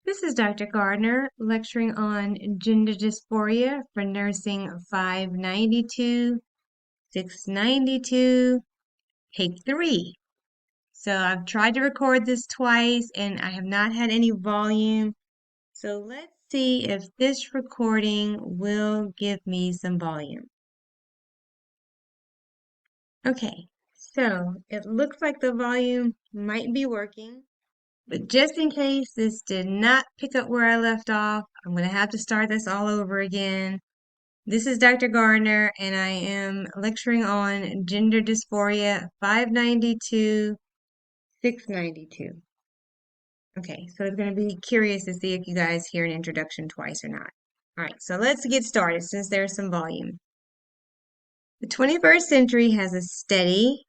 This is Dr. Gardner lecturing on gender dysphoria for nursing 592, 692, take 3. So I've tried to record this twice and I have not had any volume. So let's see if this recording will give me some volume. Okay, so it looks like the volume might be working. But just in case this did not pick up where I left off, I'm going to have to start this all over again. This is Dr. Gardner, and I am lecturing on gender dysphoria 592, 692. Okay, so it's going to be curious to see if you guys hear an introduction twice or not. All right, so let's get started since there's some volume. The 21st century has a steady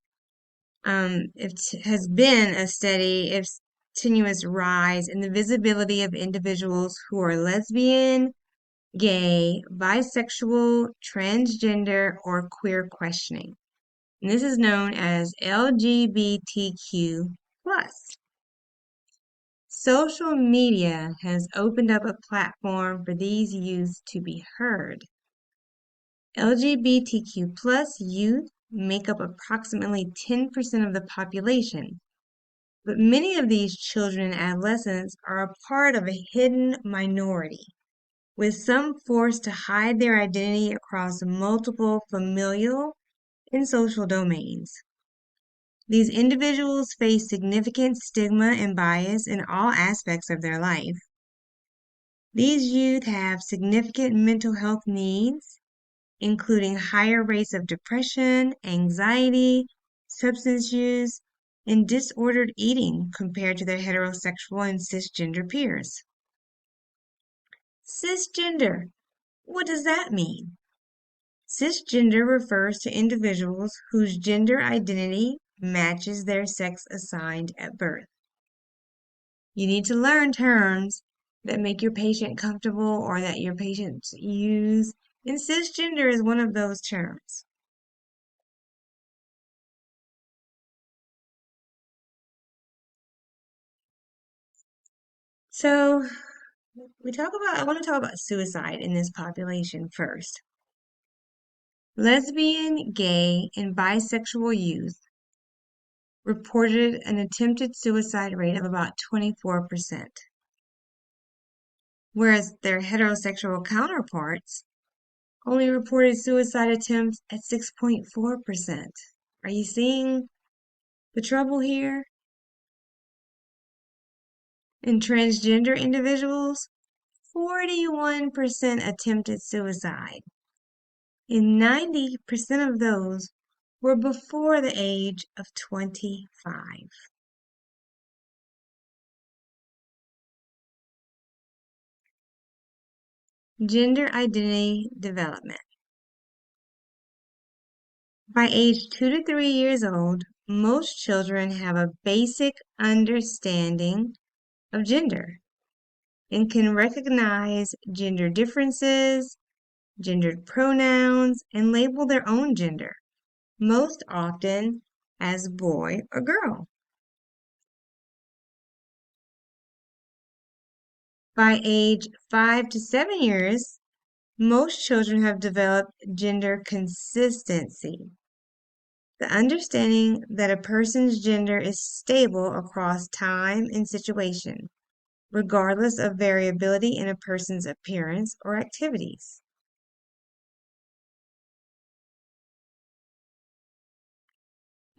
it has been a steady, if tenuous rise in the visibility of individuals who are lesbian, gay, bisexual, transgender, or queer questioning. And this is known as LGBTQ+. Social media has opened up a platform for these youth to be heard. LGBTQ+ youth make up approximately 10% of the population. But many of these children and adolescents are a part of a hidden minority, with some forced to hide their identity across multiple familial and social domains. These individuals face significant stigma and bias in all aspects of their life. These youth have significant mental health needs, including higher rates of depression, anxiety, substance use, and disordered eating compared to their heterosexual and cisgender peers. Cisgender, what does that mean? Cisgender refers to individuals whose gender identity matches their sex assigned at birth. You need to learn terms that make your patient comfortable or that your patients use, and cisgender is one of those terms. So, I want to talk about suicide in this population first. Lesbian, gay, and bisexual youth reported an attempted suicide rate of about 24%, whereas their heterosexual counterparts only reported suicide attempts at 6.4%. Are you seeing the trouble here? In transgender individuals, 41% attempted suicide, and 90% of those were before the age of 25. Gender identity development. By age 2 to 3 years old, most children have a basic understanding of gender and can recognize gender differences, gendered pronouns, and label their own gender, most often as boy or girl. By age 5 to 7 years, most children have developed gender consistency, the understanding that a person's gender is stable across time and situation, regardless of variability in a person's appearance or activities.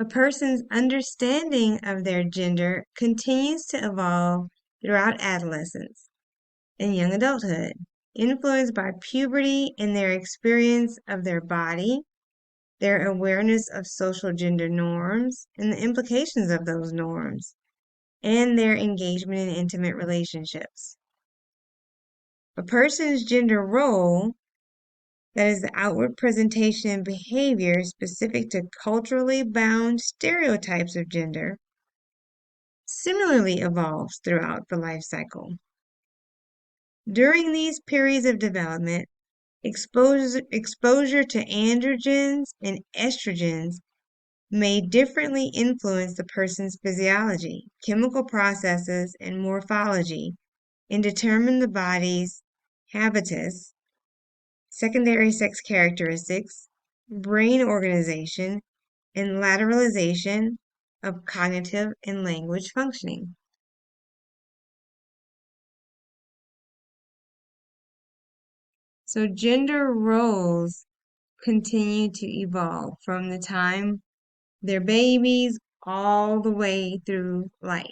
A person's understanding of their gender continues to evolve throughout adolescence and young adulthood, influenced by puberty and their experience of their body, their awareness of social gender norms and the implications of those norms, and their engagement in intimate relationships. A person's gender role, that is the outward presentation and behavior specific to culturally bound stereotypes of gender, similarly evolves throughout the life cycle. During these periods of development, exposure to androgens and estrogens may differently influence the person's physiology, chemical processes, and morphology and determine the body's habitus, secondary sex characteristics, brain organization, and lateralization of cognitive and language functioning. So gender roles continue to evolve from the time they're babies all the way through life.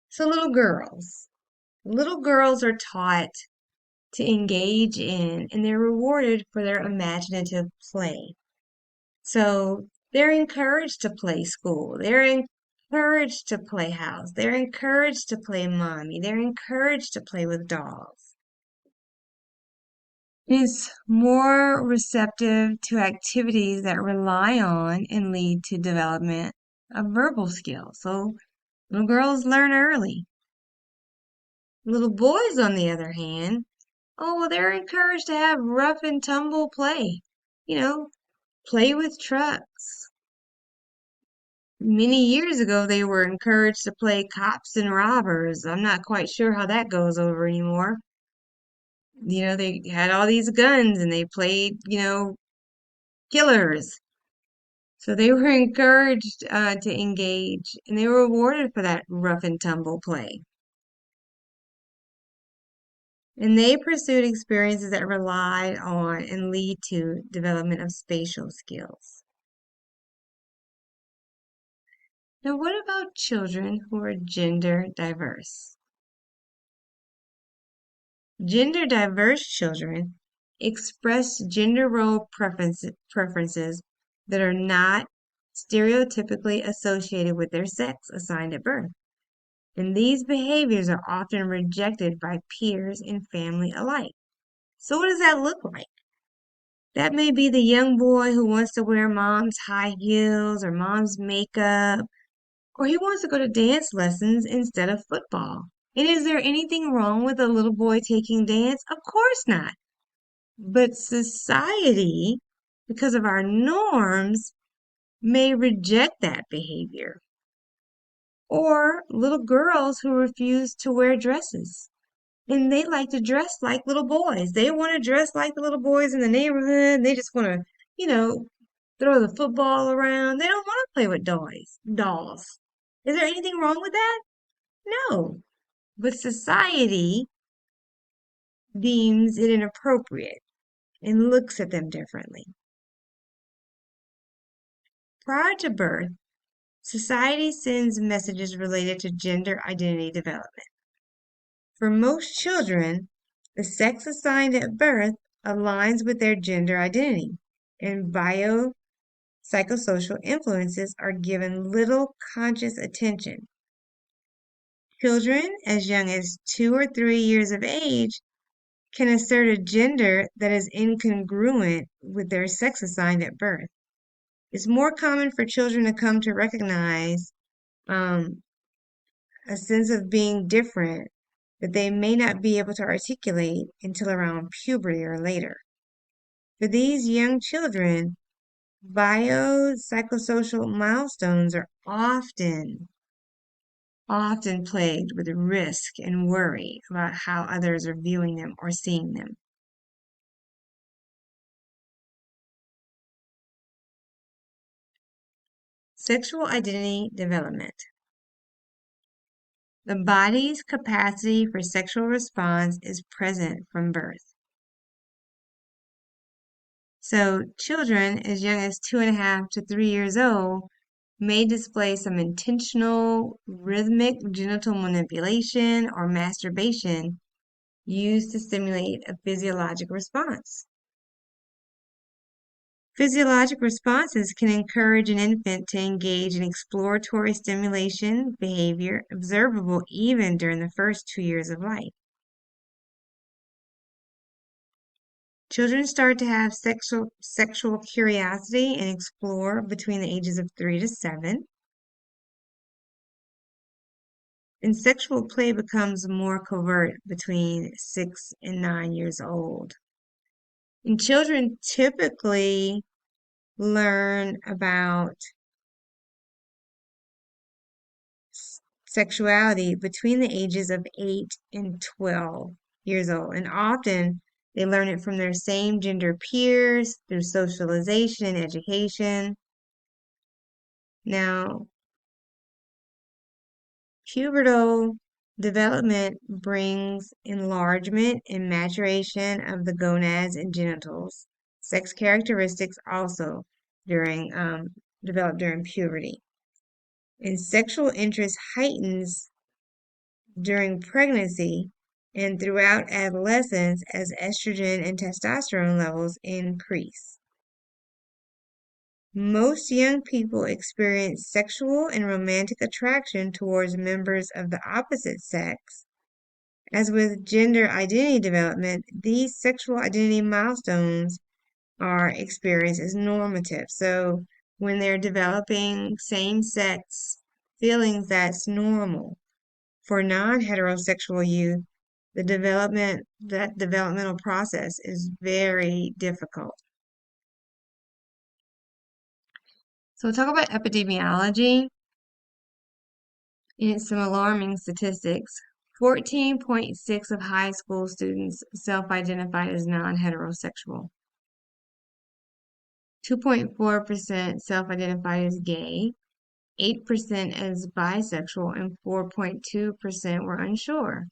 So little girls are taught to engage in and they're rewarded for their imaginative play. So they're encouraged to play school. They're encouraged to play house. They're encouraged to play mommy. They're encouraged to play with dolls. Is more receptive to activities that rely on and lead to development of verbal skills. So little girls learn early. Little boys, on the other hand, oh, well, they're encouraged to have rough and tumble play. You know, play with trucks. Many years ago, they were encouraged to play cops and robbers. I'm not quite sure how that goes over anymore. They had all these guns and they played, killers. So they were encouraged to engage and they were rewarded for that rough and tumble play. And they pursued experiences that relied on and lead to development of spatial skills. Now, what about children who are gender diverse? Gender diverse children express gender role preferences that are not stereotypically associated with their sex assigned at birth. And these behaviors are often rejected by peers and family alike. So, what does that look like? That may be the young boy who wants to wear mom's high heels or mom's makeup, or he wants to go to dance lessons instead of football. And is there anything wrong with a little boy taking dance? Of course not. But society, because of our norms, may reject that behavior. Or little girls who refuse to wear dresses. And they like to dress like little boys. They want to dress like the little boys in the neighborhood. They just want to, you know, throw the football around. They don't want to play with dolls. Is there anything wrong with that? No. But society deems it inappropriate and looks at them differently. Prior to birth, society sends messages related to gender identity development. For most children, the sex assigned at birth aligns with their gender identity, and biopsychosocial influences are given little conscious attention. Children as young as 2 or 3 years of age can assert a gender that is incongruent with their sex assigned at birth. It's more common for children to come to recognize um, a sense of being different that they may not be able to articulate until around puberty or later. For these young children, biopsychosocial milestones are often plagued with risk and worry about how others are viewing them or seeing them. Sexual identity development. The body's capacity for sexual response is present from birth. So children as young as 2.5 to 3 years old may display some intentional rhythmic genital manipulation or masturbation used to stimulate a physiologic response. Physiologic responses can encourage an infant to engage in exploratory stimulation behavior observable even during the first 2 years of life. Children start to have sexual curiosity and explore between the ages of 3 to 7. And sexual play becomes more covert between 6 and 9 years old. And children typically learn about sexuality between the ages of 8 and 12 years old. And often they learn it from their same gender peers through socialization and education. Now, pubertal development brings enlargement and maturation of the gonads and genitals. Sex characteristics also develop during puberty. And sexual interest heightens during pregnancy and throughout adolescence as estrogen and testosterone levels increase. Most young people experience sexual and romantic attraction towards members of the opposite sex. As with gender identity development, these sexual identity milestones are experienced as normative. So when they're developing same-sex feelings, that's normal. For non-heterosexual youth, that developmental process is very difficult. So we'll talk about epidemiology and some alarming statistics. 14.6% of high school students self-identify as non-heterosexual. 2.4% self-identify as gay, 8% as bisexual, and 4.2% were unsure.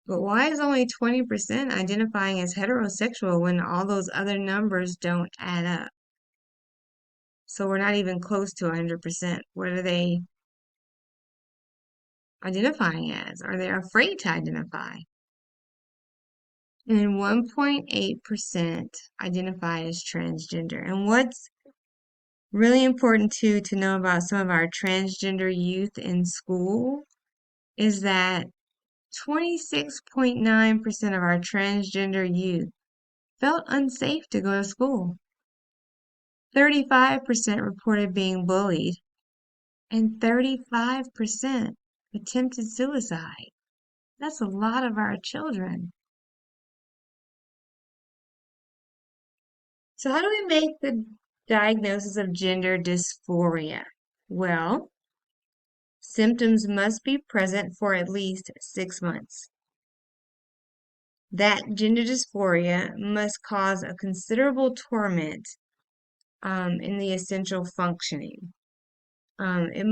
But why is only 20% identifying as heterosexual when all those other numbers don't add up? So we're not even close to 100%. What are they identifying as? Are they afraid to identify? And then 1.8% identify as transgender. And what's really important too to know about some of our transgender youth in school is that 26.9% of our transgender youth felt unsafe to go to school. 35% reported being bullied, and 35% attempted suicide. That's a lot of our children. So how do we make the diagnosis of gender dysphoria? Well, symptoms must be present for at least 6 months. That gender dysphoria must cause a considerable torment in the essential functioning. It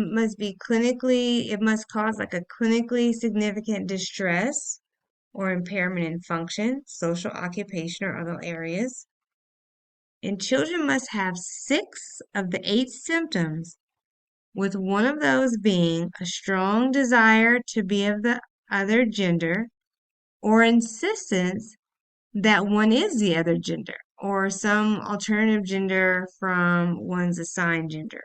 must cause like a clinically significant distress or impairment in function, social, occupation, or other areas. And children must have 6 of the 8 symptoms, with one of those being a strong desire to be of the other gender or insistence that one is the other gender or some alternative gender from one's assigned gender.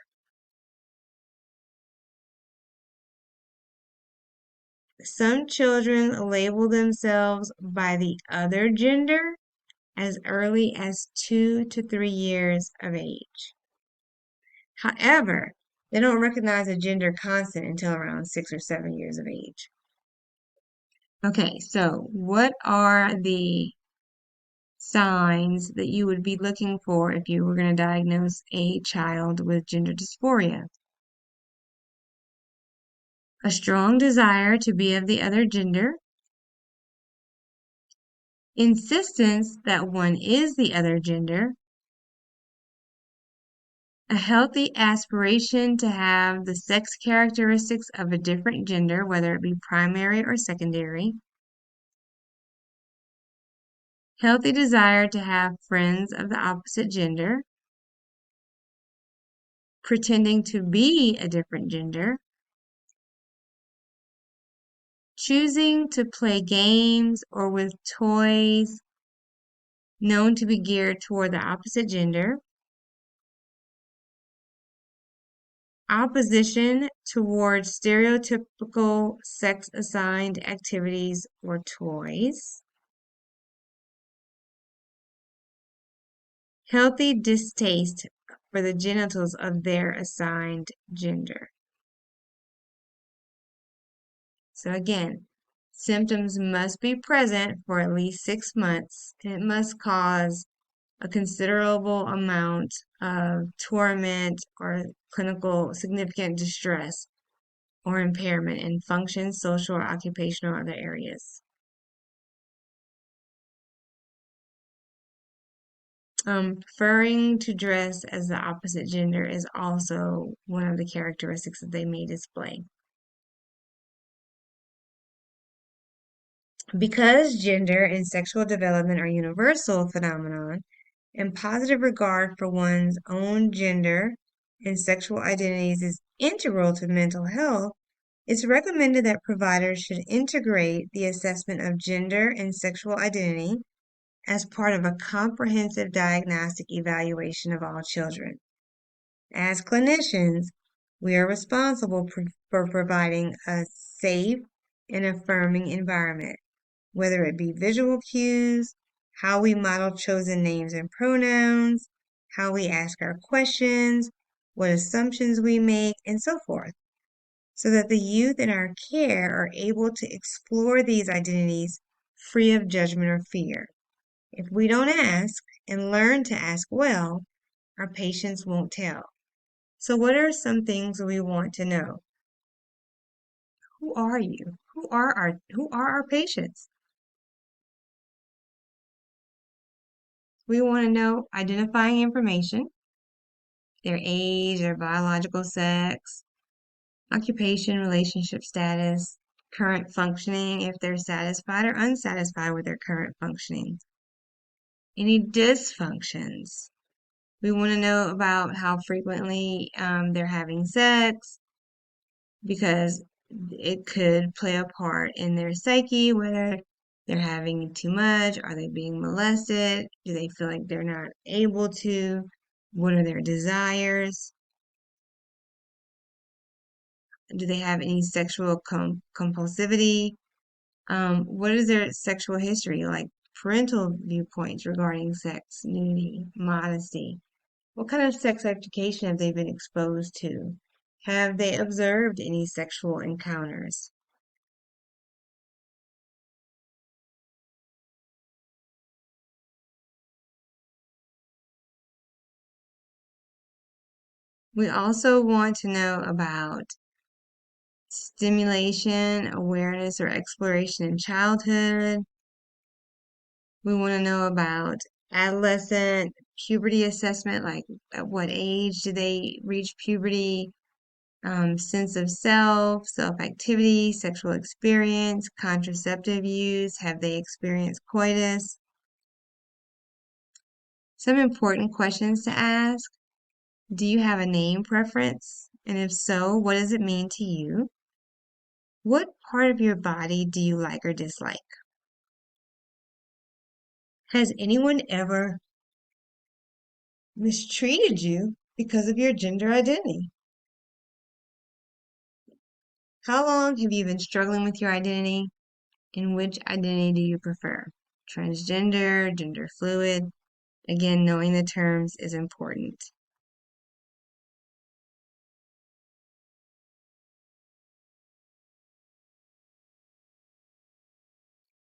Some children label themselves by the other gender as early as 2 to 3 years of age. However, they don't recognize a gender constant until around 6 or 7 years of age. Okay, so what are the signs that you would be looking for if you were going to diagnose a child with gender dysphoria? A strong desire to be of the other gender, insistence that one is the other gender, a healthy aspiration to have the sex characteristics of a different gender, whether it be primary or secondary, healthy desire to have friends of the opposite gender, pretending to be a different gender, choosing to play games or with toys known to be geared toward the opposite gender, opposition towards stereotypical sex-assigned activities or toys, healthy distaste for the genitals of their assigned gender. So again, symptoms must be present for at least 6 months, and it must cause a considerable amount of torment or clinical significant distress or impairment in function, social, or occupational or other areas. Preferring to dress as the opposite gender is also one of the characteristics that they may display. Because gender and sexual development are universal phenomenon, and positive regard for one's own gender and sexual identities is integral to mental health, it's recommended that providers should integrate the assessment of gender and sexual identity as part of a comprehensive diagnostic evaluation of all children. As clinicians, we are responsible for providing a safe and affirming environment, whether it be visual cues, how we model chosen names and pronouns, how we ask our questions, what assumptions we make, and so forth, so that the youth in our care are able to explore these identities free of judgment or fear. If we don't ask and learn to ask well, our patients won't tell. So what are some things we want to know? Who are you? Who are our patients? We want to know identifying information, their age, their biological sex, occupation, relationship status, current functioning, if they're satisfied or unsatisfied with their current functioning. Any dysfunctions. We want to know about how frequently they're having sex, because it could play a part in their psyche, whether they're having too much, are they being molested, do they feel like they're not able to, what are their desires, do they have any sexual compulsivity, what is their sexual history, like parental viewpoints regarding sex, nudity, modesty, what kind of sex education have they been exposed to, have they observed any sexual encounters. We also want to know about stimulation, awareness, or exploration in childhood. We want to know about adolescent puberty assessment, like at what age do they reach puberty, sense of self, self-activity, sexual experience, contraceptive use, have they experienced coitus? Some important questions to ask. Do you have a name preference? And if so, what does it mean to you? What part of your body do you like or dislike? Has anyone ever mistreated you because of your gender identity? How long have you been struggling with your identity? And which identity do you prefer? Transgender, gender fluid? Again, knowing the terms is important.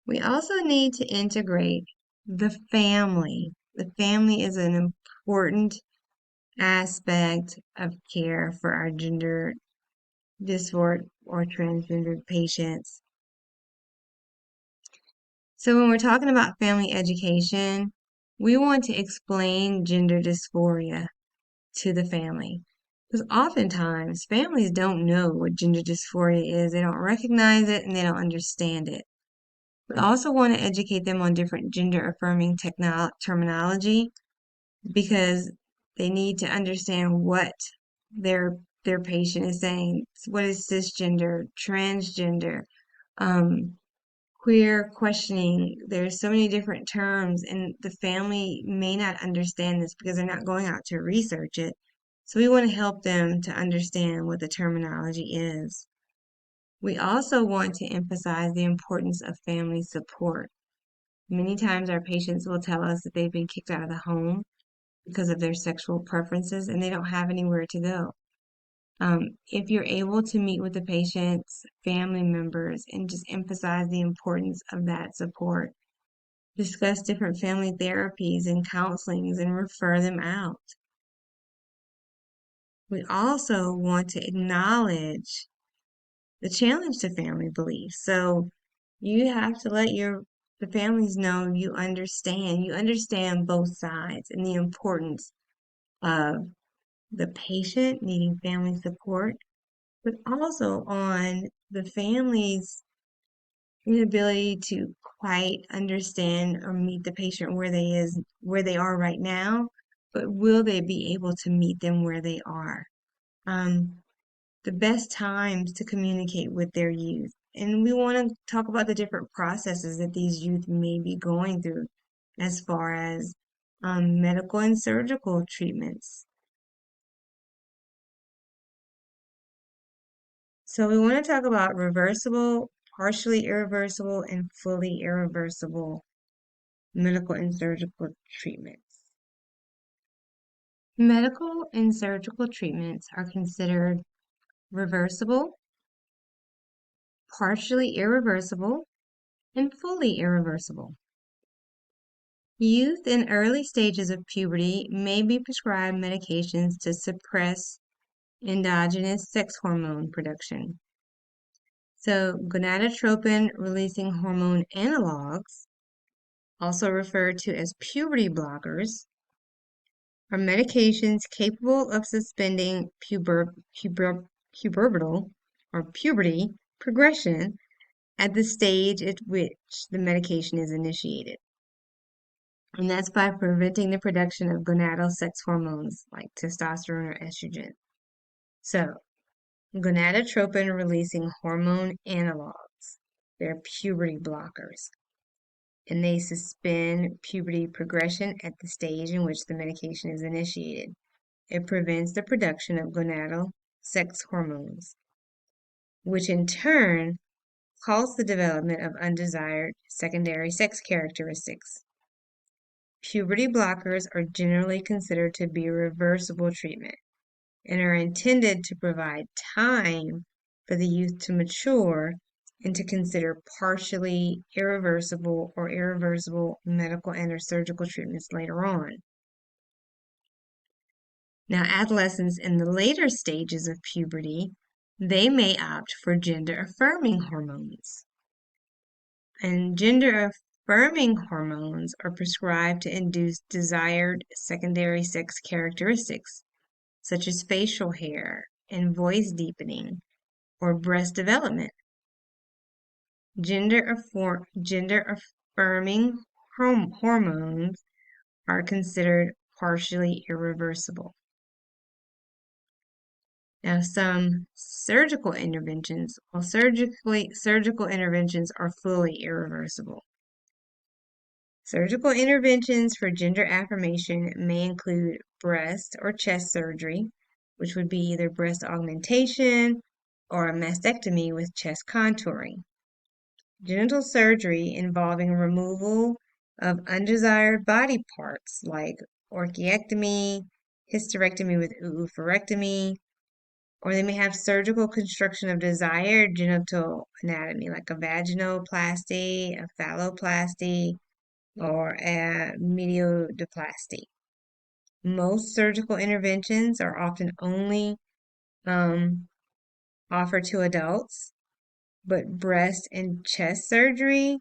We also need to integrate the family. The family is an important aspect of care for our gender dysphoria or transgender patients. So when we're talking about family education, we want to explain gender dysphoria to the family. Because oftentimes families don't know what gender dysphoria is. They don't recognize it and they don't understand it. We also want to educate them on different gender affirming terminology, because they need to understand what their patient is saying. What is cisgender, transgender, um, queer questioning? There's so many different terms, and the family may not understand this because they're not going out to research it. So we want to help them to understand what the terminology is. We also want to emphasize the importance of family support. Many times our patients will tell us that they've been kicked out of the home because of their sexual preferences and they don't have anywhere to go. If you're able to meet with the patient's family members and just emphasize the importance of that support, discuss different family therapies and counselings and refer them out. We also want to acknowledge the challenge to family beliefs. So you have to let the families know you understand both sides and the importance of the patient needing family support, but also on the family's inability to quite understand or meet the patient where they are right now, but will they be able to meet them where they are? Um, the best times to communicate with their youth. And we want to talk about the different processes that these youth may be going through as far as medical and surgical treatments. So we want to talk about reversible, partially irreversible, and fully irreversible medical and surgical treatments. Medical and surgical treatments are considered reversible, partially irreversible, and fully irreversible. Youth in early stages of puberty may be prescribed medications to suppress endogenous sex hormone production. So, gonadotropin releasing hormone analogs, also referred to as puberty blockers, are medications capable of suspending pubertal or puberty progression at the stage at which the medication is initiated. And that's by preventing the production of gonadal sex hormones like testosterone or estrogen. So, gonadotropin releasing hormone analogs, they're puberty blockers, and they suspend puberty progression at the stage in which the medication is initiated. It prevents the production of gonadal sex hormones, which in turn causes the development of undesired secondary sex characteristics. Puberty blockers are generally considered to be a reversible treatment and are intended to provide time for the youth to mature and to consider partially irreversible or irreversible medical and or surgical treatments later on. Now, adolescents in the later stages of puberty, they may opt for gender-affirming hormones. And gender-affirming hormones are prescribed to induce desired secondary sex characteristics, such as facial hair and voice deepening or breast development. Gender-affirming hormones are considered partially irreversible. Now, some surgical interventions, surgical interventions are fully irreversible. Surgical interventions for gender affirmation may include breast or chest surgery, which would be either breast augmentation or a mastectomy with chest contouring. Genital surgery involving removal of undesired body parts like orchiectomy, hysterectomy with oophorectomy, or they may have surgical construction of desired genital anatomy like a vaginoplasty, a phalloplasty, or a mediodiplasty. Most surgical interventions are often only offered to adults, but breast and chest surgery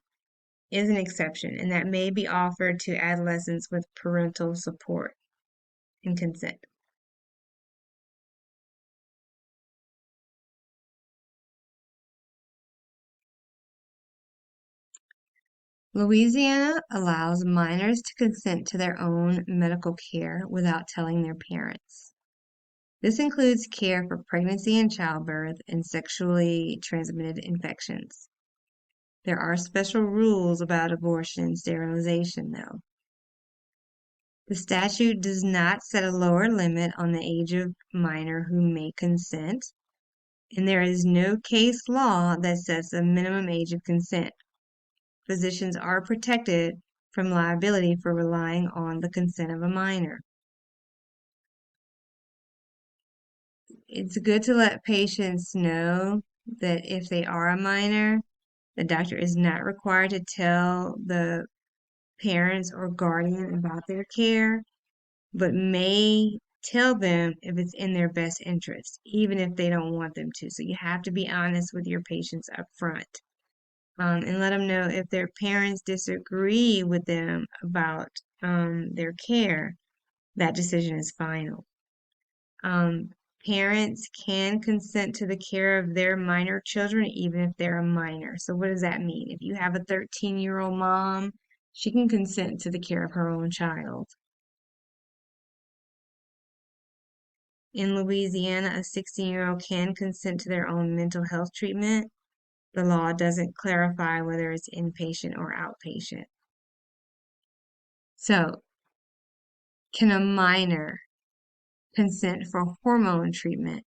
is an exception, and that may be offered to adolescents with parental support and consent. Louisiana allows minors to consent to their own medical care without telling their parents. This includes care for pregnancy and childbirth and sexually transmitted infections. There are special rules about abortion and sterilization, though. The statute does not set a lower limit on the age of minor who may consent, and there is no case law that sets a minimum age of consent. Physicians are protected from liability for relying on the consent of a minor. It's good to let patients know that if they are a minor, the doctor is not required to tell the parents or guardian about their care, but may tell them if it's in their best interest, even if they don't want them to. So you have to be honest with your patients up front, and let them know if their parents disagree with them about their care, that decision is final. Um, Parents can consent to the care of their minor children, even if they're a minor. So what does that mean? If you have a 13-year-old mom, she can consent to the care of her own child. In Louisiana, a 16-year-old can consent to their own mental health treatment. The law doesn't clarify whether it's inpatient or outpatient. So, can a minor consent for hormone treatment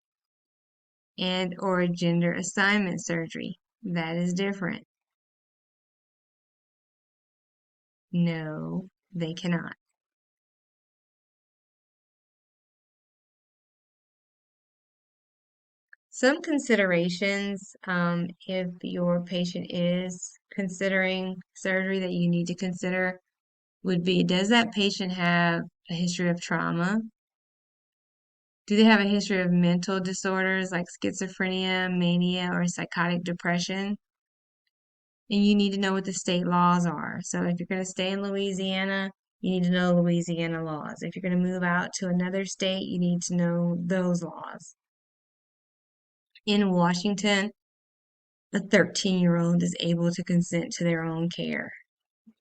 and or gender assignment surgery? That is different. No, they cannot. Some considerations, if your patient is considering surgery that you need to consider, would be, does that patient have a history of trauma? Do they have a history of mental disorders like schizophrenia, mania, or psychotic depression? And you need to know what the state laws are. So if you're going to stay in Louisiana, you need to know Louisiana laws. If you're going to move out to another state, you need to know those laws. In Washington, a 13-year-old is able to consent to their own care.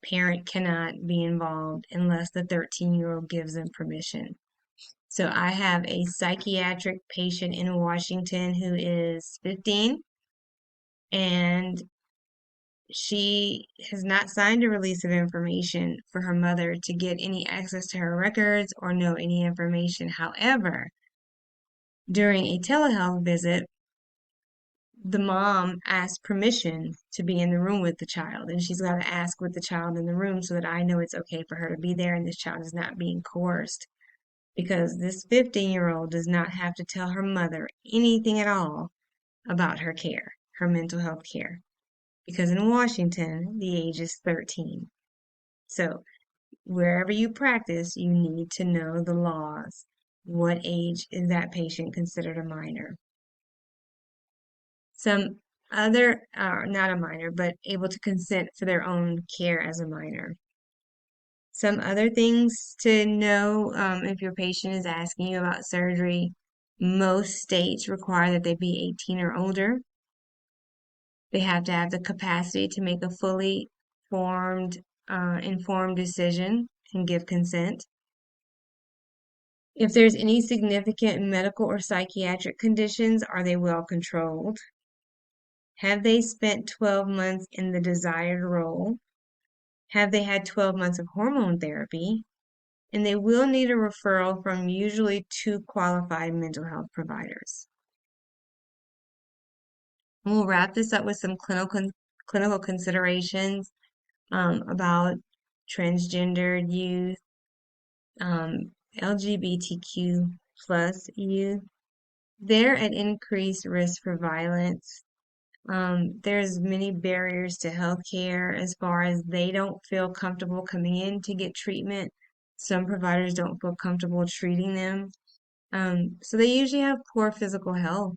Parent cannot be involved unless the 13-year-old gives them permission. So I have a psychiatric patient in Washington who is 15, and she has not signed a release of information for her mother to get any access to her records or know any information. However, during a telehealth visit, the mom asked permission to be in the room with the child, and she's got to ask with the child in the room so that I know it's okay for her to be there and this child is not being coerced. Because this 15-year-old does not have to tell her mother anything at all about her care, her mental health care. Because in Washington, the age is 13. So wherever you practice, you need to know the laws. What age is that patient considered a minor? Some other, not a minor, but able to consent for their own care as a minor. Some other things to know, if your patient is asking you about surgery, most states require that they be 18 or older. They have to have the capacity to make a fully informed decision and give consent. If there's any significant medical or psychiatric conditions, are they well controlled? Have they spent 12 months in the desired role? Have they had 12 months of hormone therapy? And they will need a referral from usually 2 qualified mental health providers. We'll wrap this up with some clinical considerations about transgendered youth, LGBTQ plus youth. They're at increased risk for violence. There's many barriers to healthcare as far as they don't feel comfortable coming in to get treatment. Some providers don't feel comfortable treating them. So they usually have poor physical health,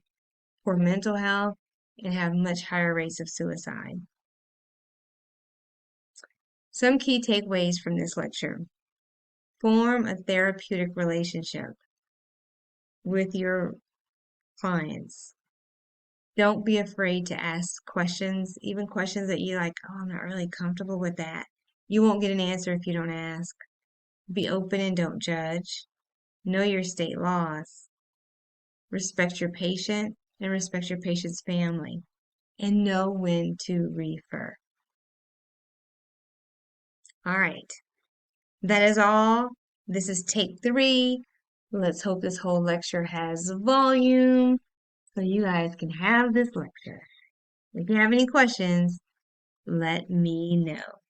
poor mental health, and have much higher rates of suicide. Some key takeaways from this lecture. Form a therapeutic relationship with your clients. Don't be afraid to ask questions, even questions that you like, oh, I'm not really comfortable with that. You won't get an answer if you don't ask. Be open and don't judge. Know your state laws. Respect your patient and respect your patient's family. And know when to refer. All right. That is all. This is take 3. Let's hope this whole lecture has volume so you guys can have this lecture. If you have any questions, let me know.